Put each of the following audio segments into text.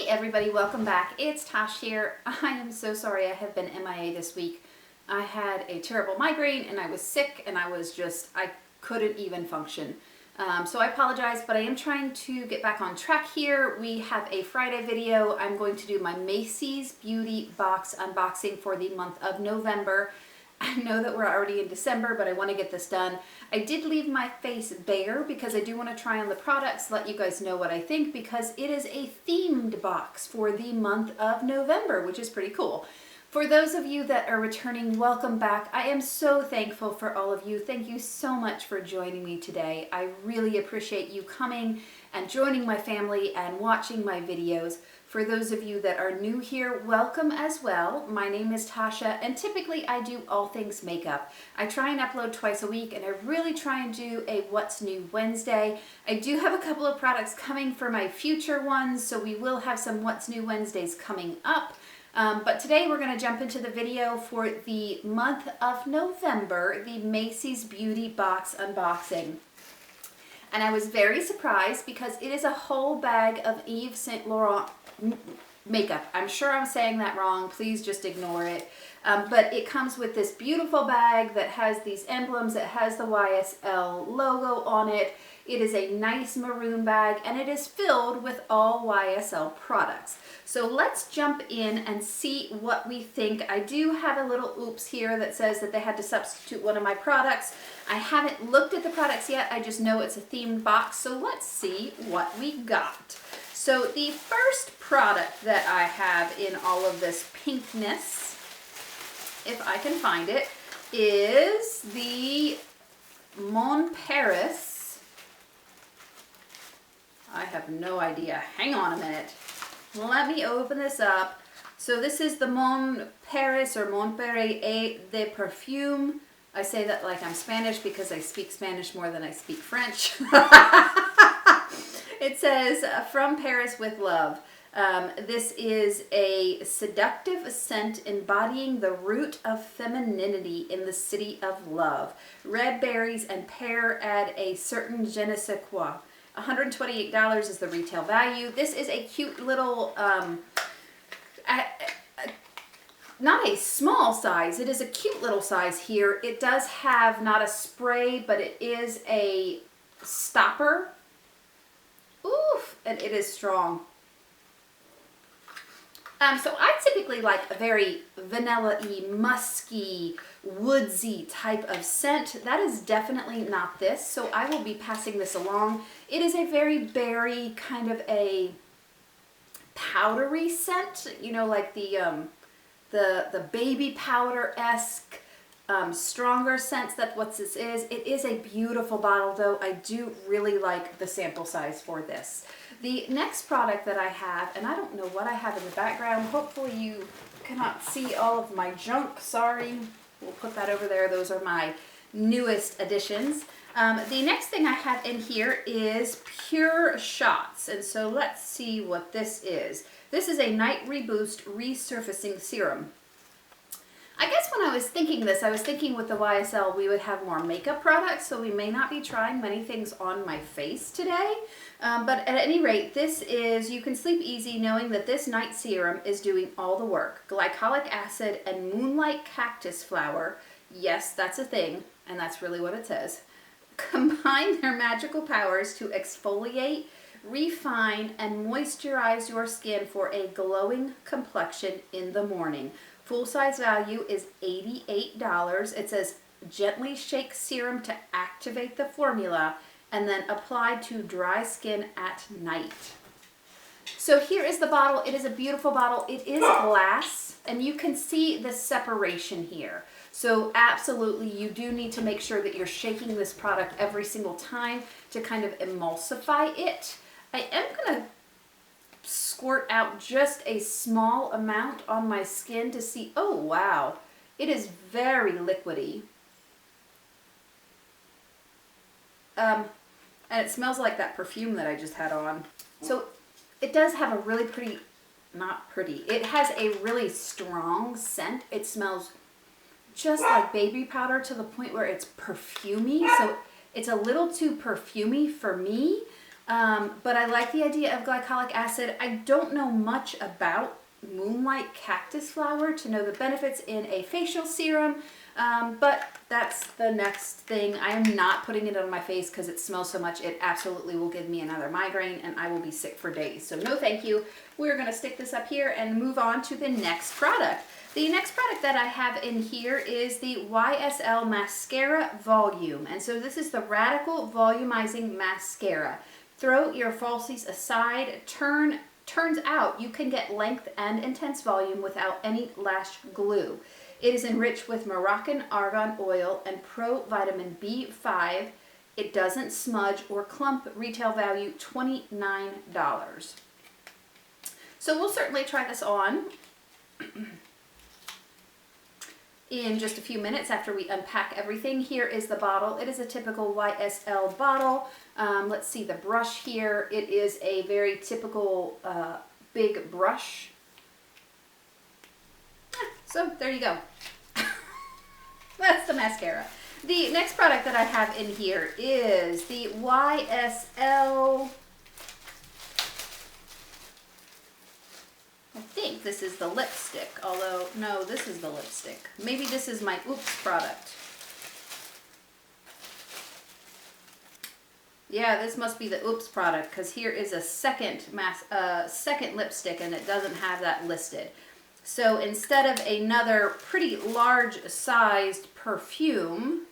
Hey everybody, welcome back. It's Tosh here. I am so sorry I have been MIA this week. I had a terrible migraine and I was sick and I couldn't even function. So I apologize, but I am trying to get back on track here. We have a Friday video. I'm going to do my Macys Beauty Box unboxing for the month of November. I know that we're already in December, but I want to get this done. I did leave my face bare because I do want to try on the products, let you guys know what I think, because it is a themed box for the month of November, which is pretty cool. For those of you that are returning, welcome back. I am so thankful for all of you. Thank you so much for joining me today. I really appreciate you coming and joining my family and watching my videos. For those of you that are new here, welcome as well. My name is Tasha, and typically I do all things makeup. I try and upload twice a week, and I really try and do a What's New Wednesday. I do have a couple of products coming for my future ones, so we will have some What's New Wednesdays coming up. But today we're going to jump into the video for the month of November, the Macys Beauty Box unboxing. And I was very surprised because it is a whole bag of Yves Saint Laurent makeup. I'm sure I'm saying that wrong. Please just ignore it. But it comes with this beautiful bag that has these emblems. It has the YSL logo on it. It is a nice maroon bag, and it is filled with all YSL products. So let's jump in and see what we think. I do have a little oops here that says that they had to substitute one of my products. I haven't looked at the products yet. I just know it's a themed box. So let's see what we got. So the first product that I have in all of this pinkness, if I can find it, is the Mon Paris. I have no idea. Hang on a minute. Let me open this up. So this is the Mon Paris or Mon Paris et de Perfume. I say that like I'm Spanish because I speak Spanish more than I speak French. It says, from Paris with love. This is a seductive scent embodying the root of femininity in the city of love. Red berries and pear add a certain je ne sais quoi. $128 is the retail value. This is a cute little, not a small size, it is a cute little size here. It does have not a spray, but it is a stopper. Oof, and it is strong. So I typically like a very vanilla-y, musky, woodsy type of scent. That is definitely not this, so I will be passing this along. It is a very berry, kind of a powdery scent, you know, like the baby powder-esque, stronger scents. That's what this is. It is a beautiful bottle though. I do really like the sample size for this. The next product that I have, and I don't know what I have in the background. Hopefully you cannot see all of my junk. Sorry. We'll put that over there. Those are my newest additions. The next thing I have in here is Pure Shots. And so let's see what this is. This is a Night Reboost Resurfacing Serum. I guess when I was thinking this, I was thinking with the YSL we would have more makeup products, so we may not be trying many things on my face today. But at any rate, this is, you can sleep easy knowing that this night serum is doing all the work. Glycolic acid and moonlight cactus flower, yes, that's a thing, and that's really what it says, combine their magical powers to exfoliate, refine, and moisturize your skin for a glowing complexion in the morning. Full size value is $88. It says gently shake serum to activate the formula and then apply to dry skin at night. So here is the bottle. It is a beautiful bottle. It is glass and you can see the separation here. So absolutely you do need to make sure that you're shaking this product every single time to kind of emulsify it. I am going to squirt out just a small amount on my skin to see, oh wow, it is very liquidy. And it smells like that perfume that I just had on. So it does have a really pretty, not pretty, it has a really strong scent. It smells just like baby powder to the point where it's perfumey. So it's a little too perfumey for me. But I like the idea of glycolic acid. I don't know much about moonlight cactus flower to know the benefits in a facial serum, but that's the next thing. I am not putting it on my face because it smells so much. It absolutely will give me another migraine and I will be sick for days. So no thank you. We're going to stick this up here and move on to the next product. The next product that I have in here is the Ysl Mascara Volume. And so this is the Radical Volumizing Mascara. Throw your falsies aside. Turns out you can get length and intense volume without any lash glue. It is enriched with Moroccan argan oil and provitamin B5. It doesn't smudge or clump. Retail value $29. So we'll certainly try this on in just a few minutes after we unpack everything. Here is the bottle. It is a typical YSL bottle. Let's see the brush here. It is a very typical big brush. So there you go. That's the mascara. The next product that I have in here is the YSL. I think this is the lipstick, although no, this is the lipstick. Maybe this is my Oops product. Yeah, this must be the Oops product because here is a second lipstick and it doesn't have that listed. So instead of another pretty large sized perfume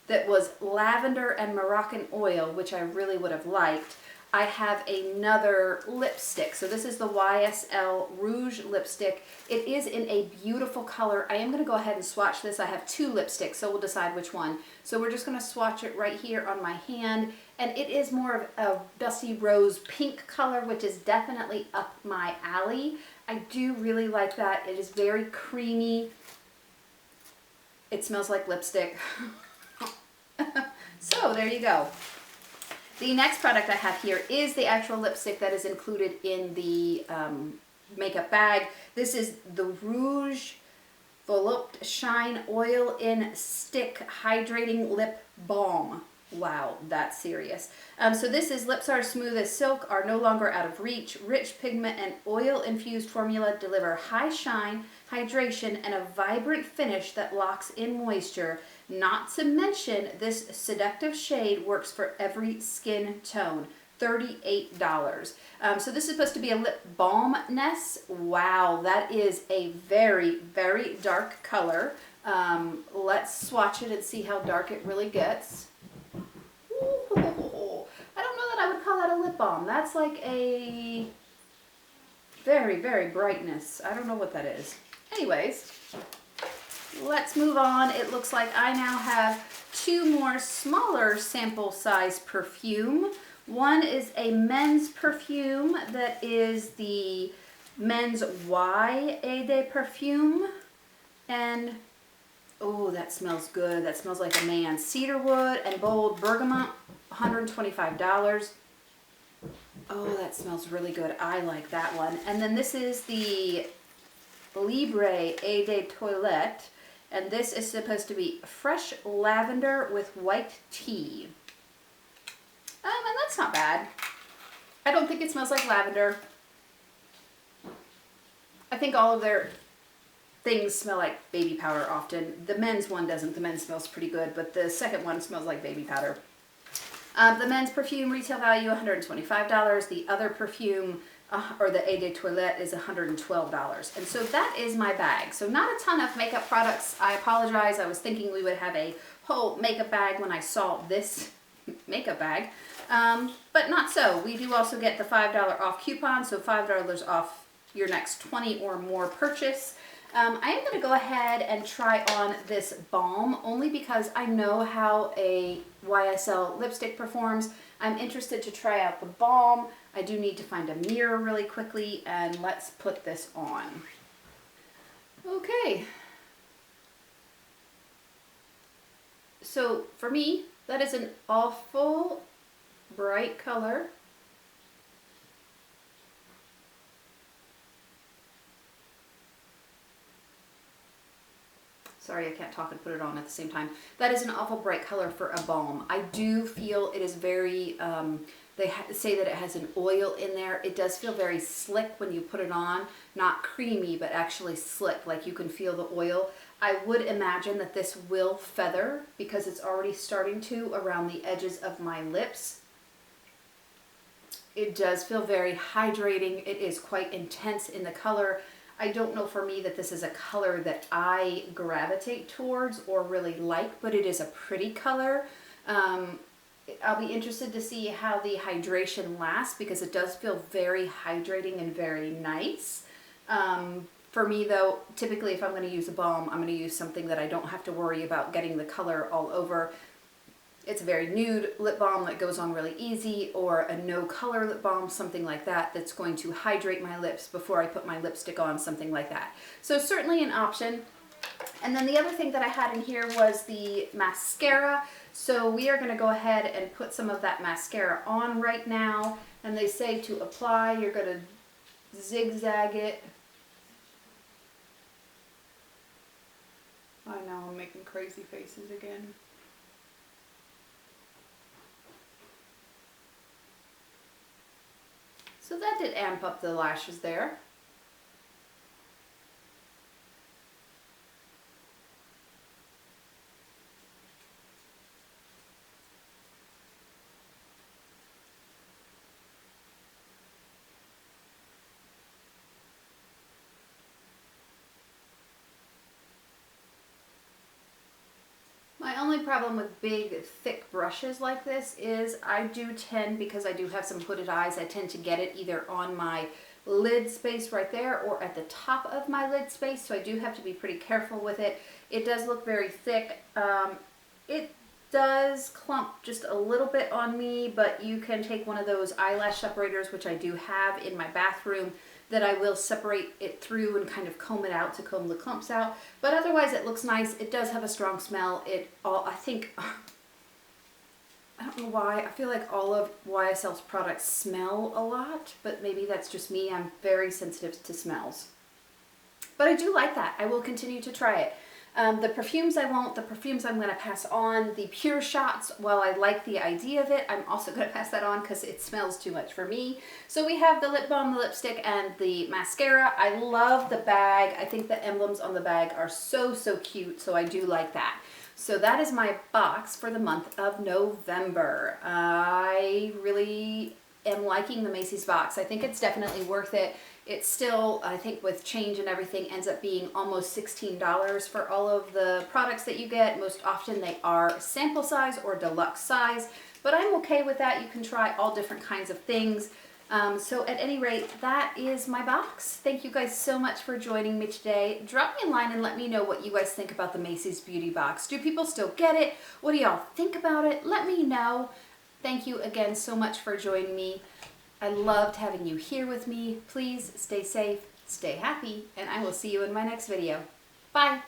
that was lavender and Moroccan oil, which I really would have liked, I have another lipstick. So this is the Ysl Rouge Lipstick. It is in a beautiful color. I am going to go ahead and swatch this. I have two lipsticks, so we'll decide which one. So we're just going to swatch it right here on my hand. And it is more of a dusty rose pink color, which is definitely up my alley. I do really like that. It is very creamy. It smells like lipstick. So there you go. The next product I have here is the actual lipstick that is included in the makeup bag. This is the Rouge Volupte Shine Oil in Stick Hydrating Lip Balm. Wow, that's serious. So this is lips are smooth as silk, are no longer out of reach. Rich pigment and oil-infused formula deliver high shine, hydration, and a vibrant finish that locks in moisture. Not to mention, this seductive shade works for every skin tone. $38. So this is supposed to be a lip balm-ness. Wow, that is a very, very dark color. Let's swatch it and see how dark it really gets. Ooh, I don't know that I would call that a lip balm. That's like a very, very brightness. I don't know what that is. Anyways, let's move on. It looks like I now have two more smaller sample size perfume. One is a men's perfume that is the men's Y Eau de Perfume. And oh, that smells good. That smells like a man. Cedarwood and bold bergamot, $125. Oh, that smells really good. I like that one. And then this is the Libre Eau de Toilette. And this is supposed to be fresh lavender with white tea. And that's not bad. I don't think it smells like lavender. I think all of their things smell like baby powder often. The men's one doesn't. The men's smells pretty good, but the second one smells like baby powder. The men's perfume retail value $125. The other perfume or the Eau de Toilette is $112. And so that is my bag. So not a ton of makeup products. I apologize. I was thinking we would have a whole makeup bag when I saw this makeup bag. But not so. We do also get the $5 off coupon, so $5 off your next 20 or more purchase. I am going to go ahead and try on this balm only because I know how a YSL lipstick performs. I'm interested to try out the balm. I do need to find a mirror really quickly, and let's put this on. Okay. So for me, that is an awful bright color. Sorry, I can't talk and put it on at the same time. That is an awful bright color for a balm. I do feel it is very, They say that it has an oil in there. It does feel very slick when you put it on, not creamy, but actually slick, like you can feel the oil. I would imagine that this will feather because it's already starting to around the edges of my lips. It does feel very hydrating. It is quite intense in the color. I don't know for me that this is a color that I gravitate towards or really like, but it is a pretty color. I'll be interested to see how the hydration lasts because it does feel very hydrating and very nice. For me though, typically if I'm going to use a balm, I'm going to use something that I don't have to worry about getting the color all over. It's a very nude lip balm that goes on really easy, or a no color lip balm, something like that, that's going to hydrate my lips before I put my lipstick on, something like that. So certainly an option. And then the other thing that I had in here was the mascara. So we are going to go ahead and put some of that mascara on right now. And they say to apply, you're going to zigzag it. I know, I'm making crazy faces again. So that did amp up the lashes there. My only problem with big, thick brushes like this is I do tend, because I do have some hooded eyes, I tend to get it either on my lid space right there or at the top of my lid space, so I do have to be pretty careful with it. It does look very thick. It does clump just a little bit on me, but you can take one of those eyelash separators, which I do have in my bathroom, that I will separate it through and kind of comb it out to comb the clumps out. But otherwise it looks nice. It does have a strong smell. I think, I don't know why, I feel like all of YSL's products smell a lot, but maybe that's just me. I'm very sensitive to smells. But I do like that. I will continue to try it. The perfumes I won't. The perfumes I'm going to pass on. The Pure Shots, while I like the idea of it, I'm also going to pass that on because it smells too much for me. So we have the lip balm, the lipstick, and the mascara. I love the bag. I think the emblems on the bag are so, so cute, so I do like that. So that is my box for the month of November. I really am liking the Macys box. I think it's definitely worth it. It's still, I think with change and everything, ends up being almost $16 for all of the products that you get. Most often they are sample size or deluxe size, but I'm okay with that. You can try all different kinds of things. So at any rate, that is my box. Thank you guys so much for joining me today. Drop me a line and let me know what you guys think about the Macys Beauty Box. Do people still get it? What do y'all think about it? Let me know. Thank you again so much for joining me. I loved having you here with me. Please stay safe, stay happy, and I will see you in my next video. Bye.